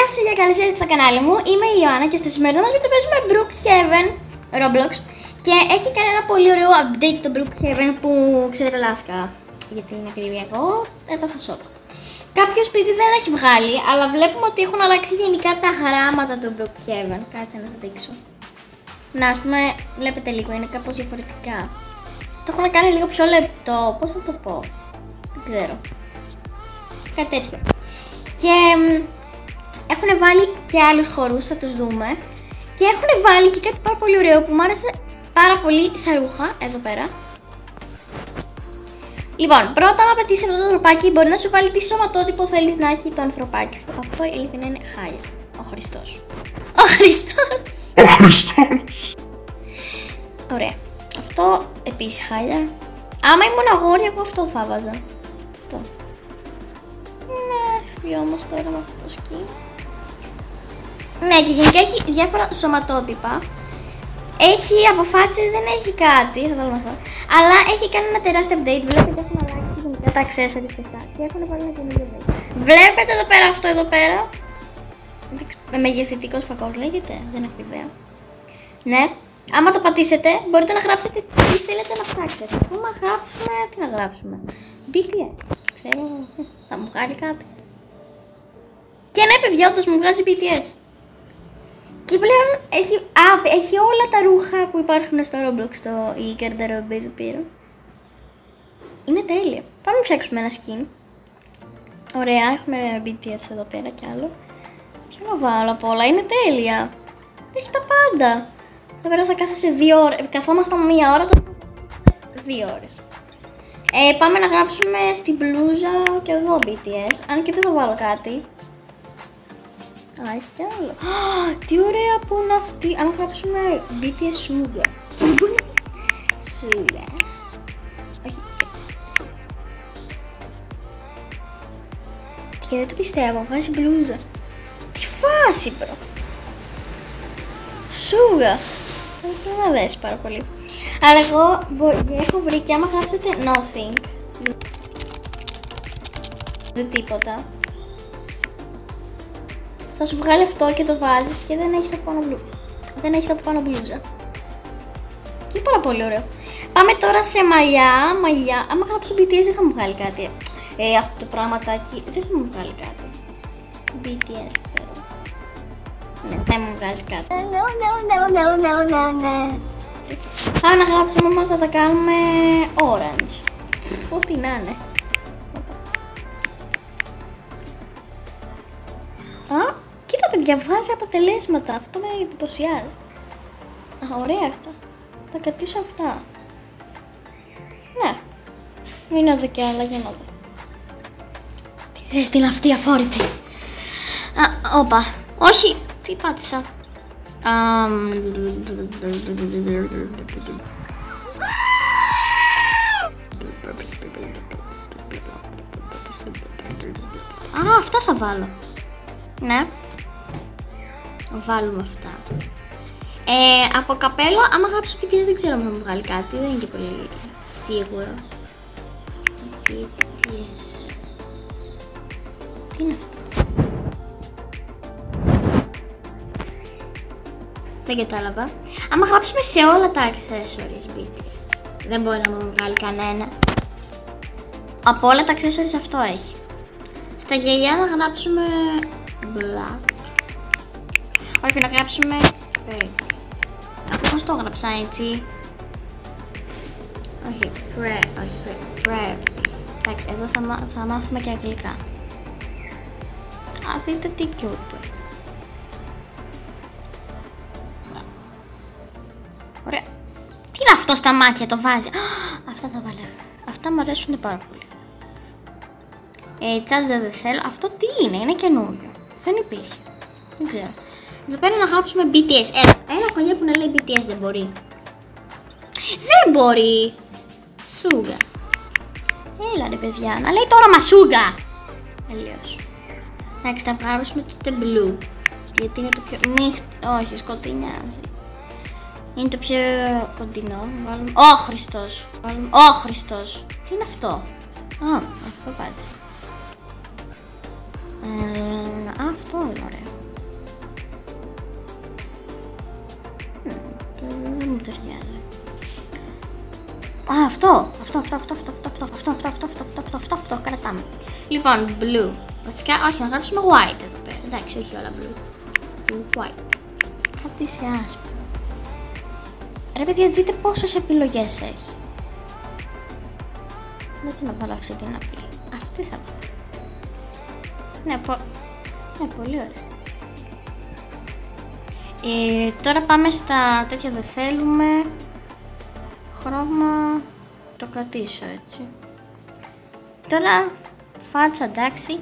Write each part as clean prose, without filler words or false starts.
Γεια σου και καλώς ήρθατε στο κανάλι μου. Είμαι η Ιωάννα και στο σημερινό μας βίντεο παίζουμε Brookhaven Roblox. Και έχει κάνει ένα πολύ ωραίο update το Brookhaven που ξετρελάθηκα. Για την ακρίβεια, εγώ έπαθα σοκ. Κάποιο σπίτι δεν έχει βγάλει, αλλά βλέπουμε ότι έχουν αλλάξει γενικά τα γράμματα του Brookhaven. Κάτσε να σας δείξω. Να, ας πούμε, βλέπετε λίγο, είναι κάπως διαφορετικά. Το έχουν κάνει λίγο πιο λεπτό, πώς θα το πω. Δεν ξέρω. Κάτι τέτοιο. Και έχουν βάλει και άλλους χορούς, θα τους δούμε. Και έχουν βάλει και κάτι πάρα πολύ ωραίο που μου άρεσε πάρα πολύ στα ρούχα, εδώ πέρα. Λοιπόν, πρώτα άμα πετύσεις αυτό το ανθρωπάκι μπορεί να σου βάλει τι σωματότυπο θέλεις να έχει το ανθρωπάκι. Αυτό ειλικρινά είναι χάλια. Ο Χριστός. Ο Χριστός. Ο Χριστός. Ωραία. Αυτό επίσης χάλια. Άμα ήμουν αγόρι, εγώ αυτό θα βάζα. Αυτό. Ναι, όμως τώρα με αυτό το σκι. Ναι, και γενικά έχει διάφορα σωματότυπα. Έχει αποφάσεις, δεν έχει κάτι, θα βάλουμε αυτό. Αλλά έχει κάνει ένα τεράστιο update. Βλέπετε έχουν αλλάξει γενικά τα accessories και αυτά. Και έχουν βάλει ένα καινούργιο update. Βλέπετε εδώ πέρα, αυτό εδώ πέρα. Με μεγεθυντικός φακός λέγεται, δεν έχω ιδέα. Ναι, άμα το πατήσετε μπορείτε να γράψετε τι θέλετε να ψάξετε. Άμα γράψουμε, τι να γράψουμε. BTS, ξέρω, θα μου βγάλει κάτι. Και ναι παιδιά, όντως μου βγάζει BTS. Και πλέον έχει όλα τα ρούχα που υπάρχουν στο Roblox, η garderobe του πήρω. Είναι τέλεια. Πάμε να φτιάξουμε ένα skin. Ωραία, έχουμε BTS εδώ πέρα κι άλλο. Ποιο να βάλω απ' όλα, είναι τέλεια. Έχει τα πάντα. Εδώ πέρα θα κάθεσαι 2 ώρες, καθόμασταν 1 ώρα, τώρα 2 ώρες. Πάμε να γράψουμε στην μπλούζα και εδώ BTS, αν και δεν θα βάλω κάτι. Α, έχει κι άλλο. Τι ωραία που είναι αυτή. Αν γράψουμε BTS Suga. Suga. Όχι. Και δεν το πιστεύω. Βγάζει μπλούζα. Τι φάση, bro. Suga. Δεν πρέπει να δέσει πάρα πολύ. Αλλά εγώ έχω βρει και άμα γράψετε nothing. Δεν τίποτα. Θα σου βγάλει αυτό και το βάζεις και δεν έχεις από πάνω μπλούζα. Και είναι πάρα πολύ ωραίο. Πάμε τώρα σε μαλλιά. Άμα γράψω BTS δεν θα μου βγάλει κάτι. Αυτό το πράγματάκι δεν θα μου βγάλει κάτι. BTS ξέρω. Ναι, δεν μου βγάζει κάτι. Πάμε να γράψουμε όμως, θα τα κάνουμε orange. Ό,τι να είναι. Κοίτα παιδιά, βγάζει αποτελέσματα. Αυτό με εντυπωσιάζει. Ωραία αυτά. Θα κρατήσω αυτά. Ναι. Μην εδώ κι άλλα για να δω. Τι ζέστη είναι αυτή αφόρητη. Όπα. Όχι. Τι πάτησα. Αυτά θα βάλω. Ναι. Βάλουμε αυτά. Από καπέλο, άμα γράψω BTS δεν ξέρω αν θα μου βγάλει κάτι. Δεν είναι και πολύ σίγουρο. BTS. Τι είναι αυτό? Δεν κατάλαβα. Άμα γράψουμε σε όλα τα accessories BTS, δεν μπορεί να μου βγάλει κανένα. Από όλα τα accessories αυτό έχει. Στα γυαλιά να γράψουμε black. Όχι, να γράψουμε πώς το έγραψα έτσι? Όχι, prep. Εντάξει, εδώ θα μάθουμε και αγγλικά. Δείτε τι cute. Ωραία. Τι είναι αυτό στα μάτια, το βάζει. Αυτά θα βάλω. Αυτά μου αρέσουν πάρα πολύ. Τσάντα δεν θέλω. Αυτό τι είναι καινούριο. Δεν υπήρχε. Δεν ξέρω. Εδώ πέρα να γράψουμε BTS. Ένα κολλιέ που να λέει BTS δεν μπορεί. Δεν μπορεί. Suga. Έλα ρε παιδιά. Να λέει το όνομα Suga. Τελείως. Εντάξει, θα γράψουμε το blue. Γιατί είναι το πιο... Όχι, σκοτεινιάζει. Είναι το πιο κοντινό. Βάλουμε... Ω Χριστός. Ω Χριστός. Τι είναι αυτό? Αυτό πάει. Αυτό είναι ωραίο. ταιριάζει. Α, αυτό κρατάμε. Λοιπόν, blue. Βασικά, όχι, να γράψουμε white εδώ πέρα. Εντάξει, όχι όλα blue. Blue, white. Κάτι σε άσπρο. Ρε παιδιά, δείτε πόσες επιλογές έχει. Έτσι να βάλω αυτή την απλή. Αυτή θα βάλω. Ναι, πολύ ωραία. Τώρα πάμε στα τέτοια δεν θέλουμε. Χρώμα, το κρατήσω έτσι. Τώρα φάτσα, εντάξει.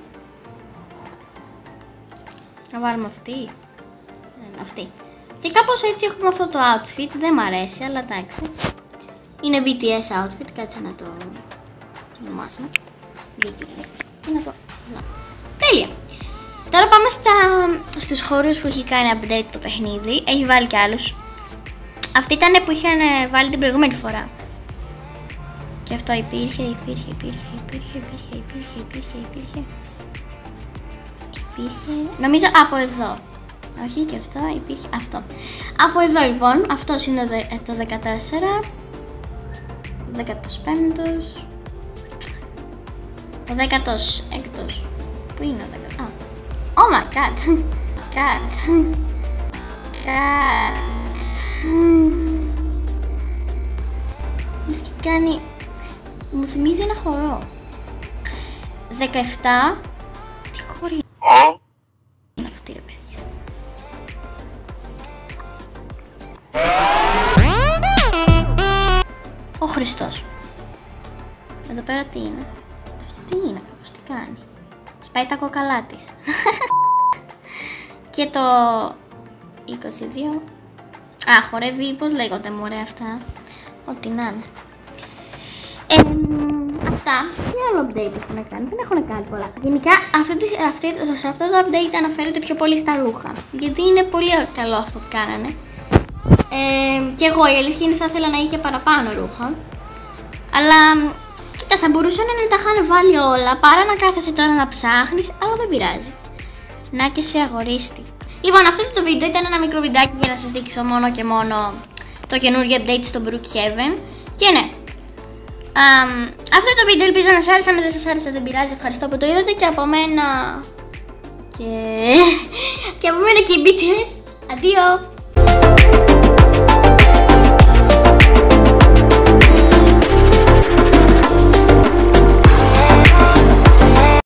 Να βάλουμε αυτή. Αυτή. Και κάπως έτσι έχουμε αυτό το outfit. Δεν μ' αρέσει, αλλά εντάξει. Είναι BTS outfit, κάτσε να το ονομάσουμε. Τι να το... Τέλεια. Τώρα πάμε στους χώρους που έχει κάνει update το παιχνίδι. Έχει βάλει κι άλλους. Αυτή ήταν που είχαν βάλει την προηγούμενη φορά. Και αυτό υπήρχε. Νομίζω από εδώ. Όχι, και αυτό υπήρχε. Αυτό. Από εδώ λοιπόν. Αυτός είναι το 14. 15ος. Ο 16ος. Πού είναι ο 16ος? Oh my god. Και κάνει... Μου θυμίζει ένα χορό. 17. Τι χωρί είναι αυτή ρε παιδιά? Ο Χριστός. Εδώ πέρα τι είναι? Αυτό τι είναι? Πώς τι κάνει? Σπάει τα κόκαλά της. Και το 22. Α, χορεύει, πώς λέγονται μωρέ αυτά? Ό,τι να είναι. Αυτά. Τι άλλο update έχουν κάνει? Δεν έχουν κάνει πολλά. Γενικά σε αυτό το update αναφέρεται πιο πολύ στα ρούχα. Γιατί είναι πολύ καλό αυτό που κάνανε. Και εγώ η αλήθεια είναι θα ήθελα να είχε παραπάνω ρούχα. Αλλά κοίτα, θα μπορούσαν να τα είχαν βάλει όλα παρά να κάθεσαι τώρα να ψάχνεις, αλλά δεν πειράζει. Να και σε αγορίστη. Λοιπόν, αυτό το βίντεο ήταν ένα μικρό βιντεάκι για να σας δείξω μόνο και μόνο το καινούργιο update στο Brookhaven. Και ναι, αυτό το βίντεο ελπίζω να σας άρεσε. Αν δεν σας άρεσε δεν πειράζει, ευχαριστώ που το είδατε. Και από μένα και από μένα και οι BTS. Αντίο!